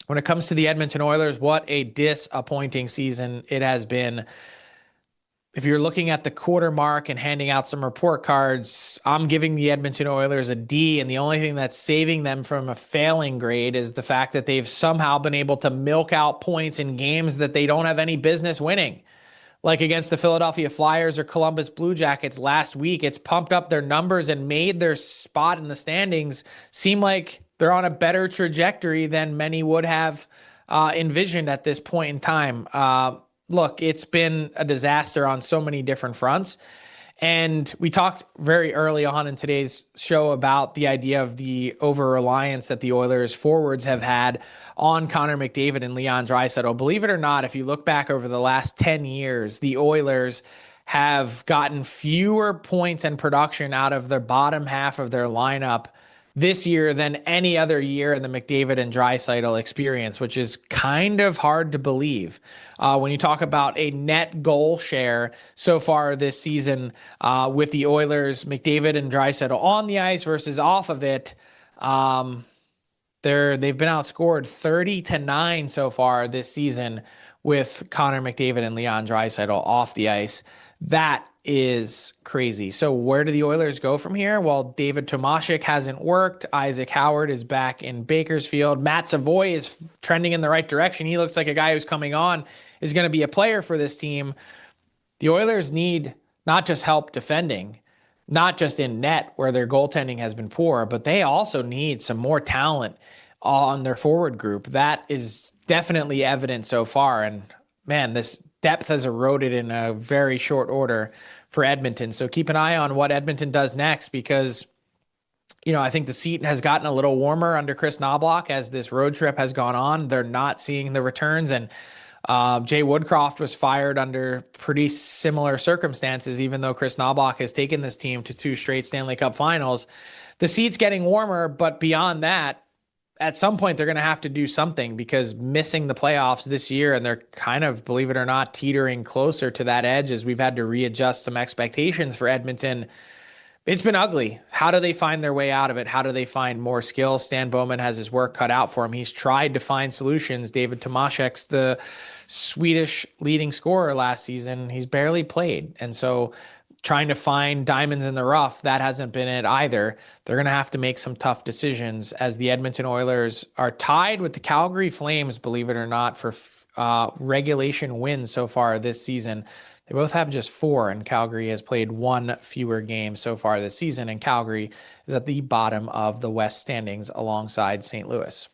when it comes to the Edmonton Oilers, what a disappointing season it has been. If you're looking at the quarter mark and handing out some report cards, I'm giving the Edmonton Oilers a D, and the only thing that's saving them from a failing grade is the fact that they've somehow been able to milk out points in games that they don't have any business winning. Like against the Philadelphia Flyers or Columbus Blue Jackets last week, it's pumped up their numbers and made their spot in the standings seem like they're on a better trajectory than many would have envisioned at this point in time. Look, it's been a disaster on so many different fronts. And we talked very early on in today's show about the idea of the over-reliance that the Oilers forwards have had on Connor McDavid and Leon Draisaitl. Believe it or not, if you look back over the last 10 years, the Oilers have gotten fewer points and production out of the bottom half of their lineup this year than any other year in the McDavid and Draisaitl experience, which is kind of hard to believe. When you talk about a net goal share so far this season with the Oilers, McDavid and Draisaitl on the ice versus off of it, they've been outscored 30-9 so far this season with Connor McDavid and Leon Draisaitl off the ice. That is crazy. So where do the Oilers go from here? Well, David Tomashik hasn't worked. Isaac Howard is back in Bakersfield. Matt Savoy is trending in the right direction. He looks like a guy who's coming on, is going to be a player for this team. The Oilers need not just help defending, not just in net where their goaltending has been poor, but they also need some more talent on their forward group. That is definitely evident so far. And man, this depth has eroded in a very short order for Edmonton. So keep an eye on what Edmonton does next, because, I think the seat has gotten a little warmer under Kris Knoblauch as this road trip has gone on. They're not seeing the returns. And Jay Woodcroft was fired under pretty similar circumstances, even though Kris Knoblauch has taken this team to 2 straight Stanley Cup finals. The seat's getting warmer, but beyond that, at some point they're going to have to do something, because missing the playoffs this year, and they're kind of, believe it or not, teetering closer to that edge as we've had to readjust some expectations for Edmonton. It's been ugly. How do they find their way out of it? How do they find more skill? Stan Bowman has his work cut out for him. He's tried to find solutions. David Tomashek's the Swedish leading scorer last season. He's barely played. And so trying to find diamonds in the rough, that hasn't been it either. They're going to have to make some tough decisions, as the Edmonton Oilers are tied with the Calgary Flames, believe it or not, for regulation wins so far this season. They both have just 4, and Calgary has played 1 fewer game so far this season, and Calgary is at the bottom of the West standings alongside St. Louis.